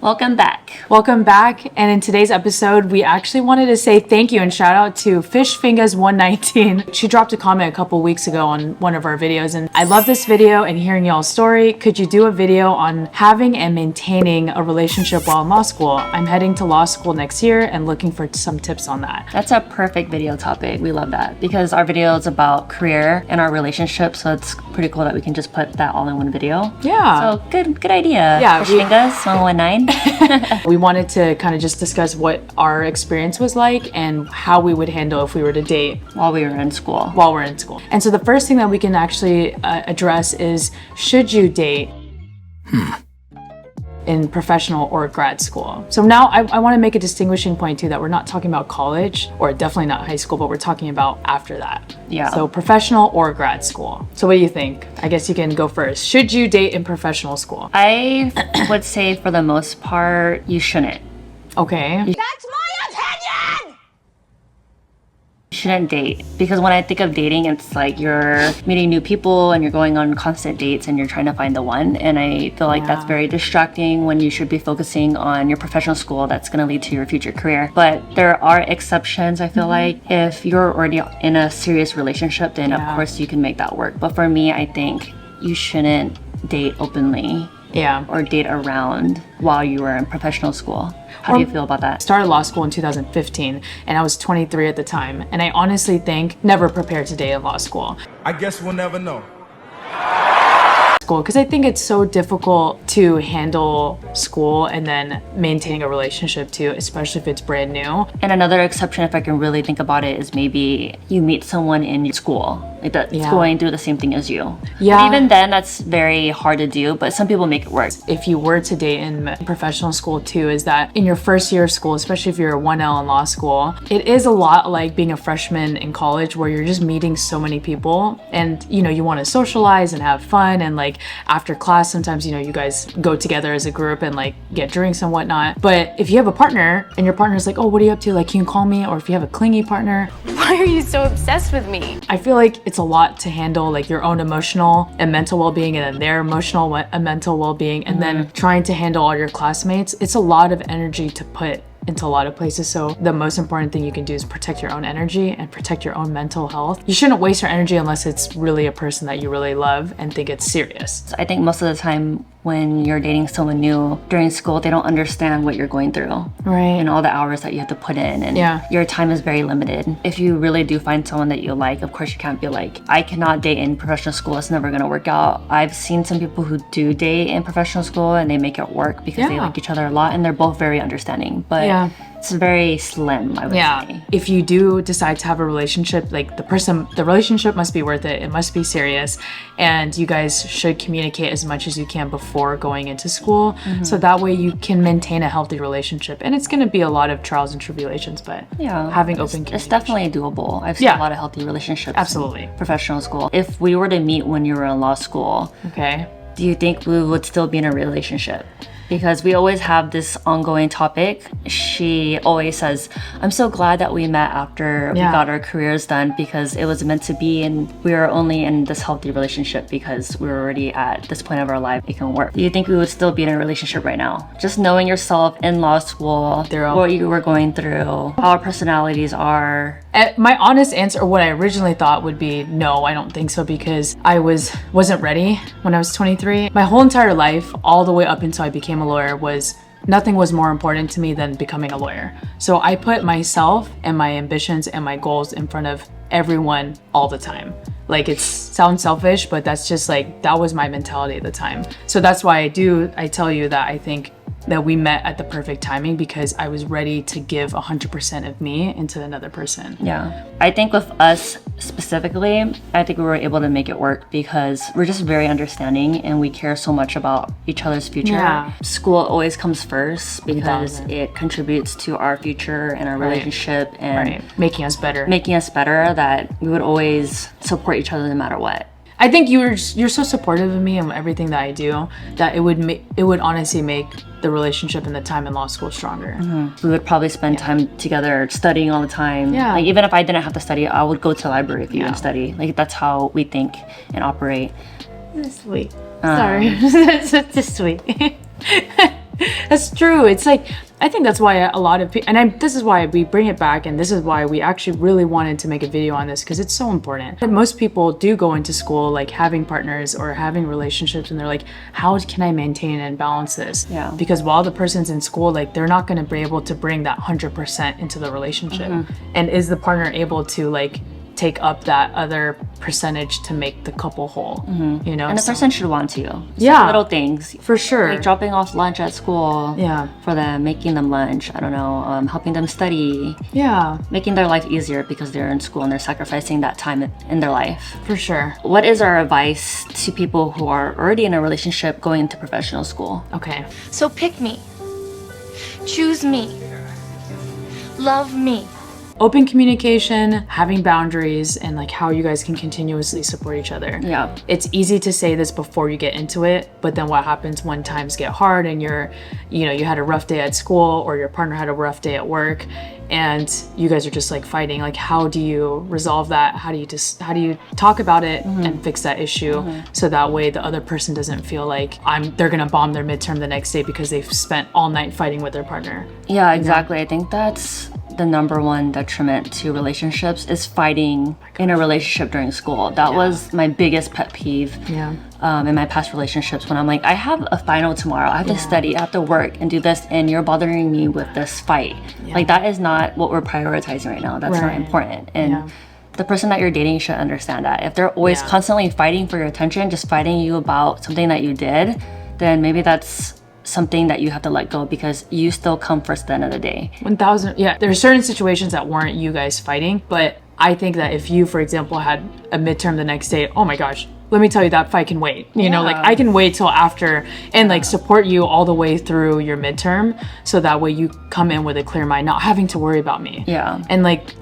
Welcome back. Welcome back. And in today's episode, we actually wanted to say thank you and shout out to FishFingers119. She dropped a comment a couple weeks ago on one of our videos, and I love this video and hearing y'all's story. Could you do a video on having and maintaining a relationship while in law school? I'm heading to law school next year and looking for some tips on that. That's a perfect video topic. We love that because our video is about career and our relationship, so it's pretty cool that we can just put that all in one video. Yeah. So good idea. Yeah. FishFingers119. We wanted to kind of just discuss what our experience was like and how we would handle if we were to date while we're in school. And so the first thing that we can actually address is, should you date in professional or grad school? So now I want to make a distinguishing point too, that we're not talking about college or definitely not high school, but we're talking about after that. Yeah. So professional or grad school. So what do you think? I guess you can go first. Should you date in professional school? I would say for the most part, you shouldn't. Okay. That's my opinion! You shouldn't date because when I think of dating, it's like you're meeting new people and you're going on constant dates and you're trying to find the one. And I feel like that's very distracting when you should be focusing on your professional school that's going to lead to your future career. But there are exceptions, I feel like. If you're already in a serious relationship, then of course you can make that work. But for me, I think you shouldn't date openly. Or date around while you were in professional school. How do you feel about that? Started law school in 2015 and I was 23 at the time. And I honestly think never prepared to date in law school. I guess we'll never know. Because I think it's so difficult to handle school and then maintaining a relationship too, especially if it's brand new. And another exception, if I can really think about it, is maybe you meet someone in your school that's going through the same thing as you. Yeah. But even then, that's very hard to do, but some people make it work. If you were to date in professional school too, is that in your first year of school, especially if you're a 1L in law school, it is a lot like being a freshman in college where you're just meeting so many people and you want to socialize and have fun, and like after class sometimes you guys go together as a group and like get drinks and whatnot. But if you have a partner and your partner's like, oh, what are you up to, like, can you call me? Or if you have a clingy partner, Why are you so obsessed with me? I feel like it's a lot to handle, like your own emotional and mental well-being and then their emotional and mental well-being, and then trying to handle all your classmates. It's a lot of energy to put into a lot of places. So the most important thing you can do is protect your own energy and protect your own mental health. You shouldn't waste your energy unless it's really a person that you really love and think it's serious. I think most of the time when you're dating someone new during school, they don't understand what you're going through. Right. And all the hours that you have to put in, and your time is very limited. If you really do find someone that you like, of course you can't be like, I cannot date in professional school, it's never gonna work out. I've seen some people who do date in professional school and they make it work because they like each other a lot and they're both very understanding. But it's very slim, I would say. If you do decide to have a relationship, like the relationship must be worth it. It must be serious. And you guys should communicate as much as you can before going into school. So that way you can maintain a healthy relationship. And it's going to be a lot of trials and tribulations, but having open communication. It's definitely doable. I've seen a lot of healthy relationships. Absolutely. In professional school. If we were to meet when you were in law school, do you think we would still be in a relationship? Because we always have this ongoing topic. She always says, I'm so glad that we met after we got our careers done because it was meant to be, and we are only in this healthy relationship because we're already at this point of our life, it can work. Do you think we would still be in a relationship right now? Just knowing yourself in law school, what you were going through, how our personalities are. My honest answer, what I originally thought would be no, I don't think so, because I wasn't ready when I was 23. My whole entire life, all the way up until I became a lawyer, nothing was more important to me than becoming a lawyer. So I put myself and my ambitions and my goals in front of everyone all the time. Like, it sounds selfish, but that's just like, that was my mentality at the time. So that's why I tell you that I think that we met at the perfect timing, because I was ready to give 100% of me into another person. Yeah. I think with us specifically, I think we were able to make it work because we're just very understanding and we care so much about each other's future. Yeah. School always comes first because it contributes to our future and our relationship and making us better, that we would always support each other no matter what. I think you're so supportive of me and everything that I do that it would honestly make the relationship and the time in law school stronger. Mm-hmm. We would probably spend time together studying all the time. Yeah. Like, even if I didn't have to study, I would go to the library with you and study. Like, that's how we think and operate. That's sweet. Sorry. That's just sweet. That's true. It's like, I think that's why a lot of people, this is why we bring it back, and this is why we actually really wanted to make a video on this, because it's so important. But most people do go into school like having partners or having relationships, and they're like, how can I maintain and balance this? Yeah. Because while the person's in school, like they're not going to be able to bring that 100% into the relationship. And is the partner able to like take up that other percentage to make the couple whole, you know? And the person should want to. Yeah. Little things. For sure. Like dropping off lunch at school. Yeah. For them, making them lunch. I don't know, helping them study. Yeah. Making their life easier because they're in school and they're sacrificing that time in their life. For sure. What is our advice to people who are already in a relationship going into professional school? Okay. So pick me. Choose me. Love me. Open communication, having boundaries, and like how you guys can continuously support each other. Yeah. It's easy to say this before you get into it, but then what happens when times get hard and you had a rough day at school, or your partner had a rough day at work, and you guys are just like fighting? Like, how do you resolve that? How do you talk about it and fix that issue, so that way the other person doesn't feel like they're gonna bomb their midterm the next day because they've spent all night fighting with their partner? Yeah, exactly. I think that's the number one detriment to relationships, is fighting in a relationship during school. That was my biggest pet peeve. Yeah. In my past relationships, when I'm like, I have a final tomorrow, I have to study, I have to work and do this, and you're bothering me with this fight. Like, that is not what we're prioritizing right now. That's not important. And the person that you're dating should understand that. If they're always constantly fighting for your attention, just fighting you about something that you did, then maybe that's something that you have to let go, because you still come first at the end of the day. 1000. Yeah, there are certain situations that warrant you guys fighting, but I think that if you, for example, had a midterm the next day, oh my gosh, let me tell you, that fight can wait. You know, like I can wait till after and like support you all the way through your midterm, so that way you come in with a clear mind, not having to worry about me. Yeah. And like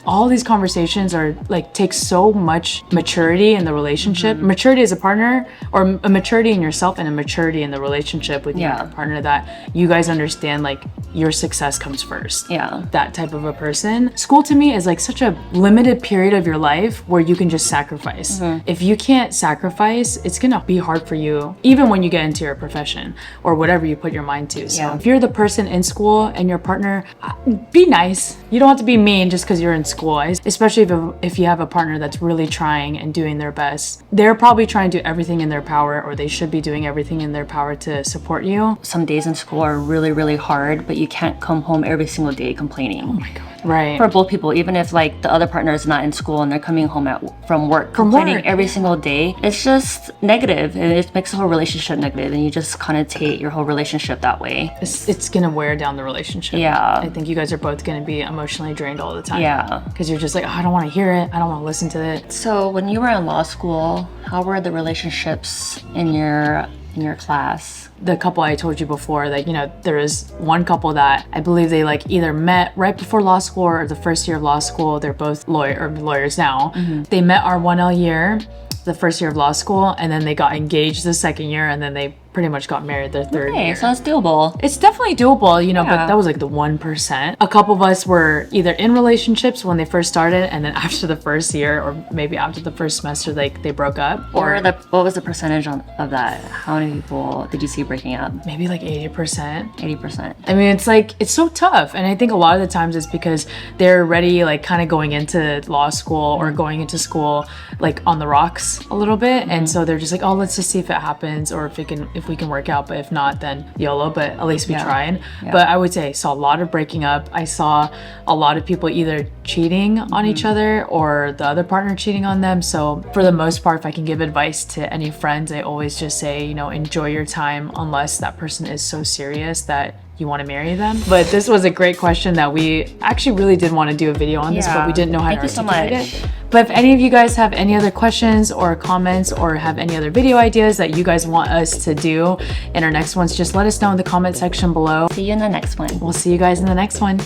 all these conversations are like, take so much maturity in the relationship, maturity as a partner, or a maturity in yourself and a maturity in the relationship with your partner, that you guys understand like your success comes first. Yeah. That type of a person. School to me is like such a limited period of your life where you can just sacrifice. If you can't sacrifice, it's gonna be hard for you, even when you get into your profession or whatever you put your mind to. So if you're the person in school and your partner, be nice. You don't have to be mean just because you're in school, especially if you have a partner that's really trying and doing their best. They're probably trying to do everything in their power, or they should be doing everything in their power to support you. Some days in school are really, really hard, but you can't come home every single day complaining. Oh my God. Right. For both people, even if like the other partner is not in school and they're coming home from work complaining every single day, it's just negative, and it makes the whole relationship negative, and you just connotate your whole relationship that way. It's gonna wear down the relationship. Yeah. I think you guys are both gonna be emotionally drained all the time. Yeah. Because you're just like, oh, I don't want to hear it. I don't want to listen to it. So when you were in law school, how were the relationships in your class? The couple I told you before, like, you know, there was one couple that I believe they like either met right before law school or the first year of law school. They're both lawyers now. They met our 1L year, the first year of law school, and then they got engaged the second year, and then they pretty much got married their third year. So it's doable. It's definitely doable, you know, but that was like the 1%. A couple of us were either in relationships when they first started, and then after the first year, or maybe after the first semester, they broke up. Or what was the percentage of that? How many people did you see breaking up? Maybe like 80%. 80%. I mean, it's like, it's so tough. And I think a lot of the times it's because they're already like kind of going into law school or going into school like on the rocks a little bit. And so they're just like, oh, let's just see if it happens, or if we can work out, but if not, then YOLO, but at least we tried. But I would say I saw a lot of breaking up. I saw a lot of people either cheating on each other or the other partner cheating on them. So for the most part, if I can give advice to any friends, I always just say, you know, enjoy your time unless that person is so serious that you want to marry them. But this was a great question that we actually really did want to do a video on this, but we didn't know how to articulate it. But if any of you guys have any other questions or comments, or have any other video ideas that you guys want us to do in our next ones, just let us know in the comment section below. See you in the next one. We'll see you guys in the next one.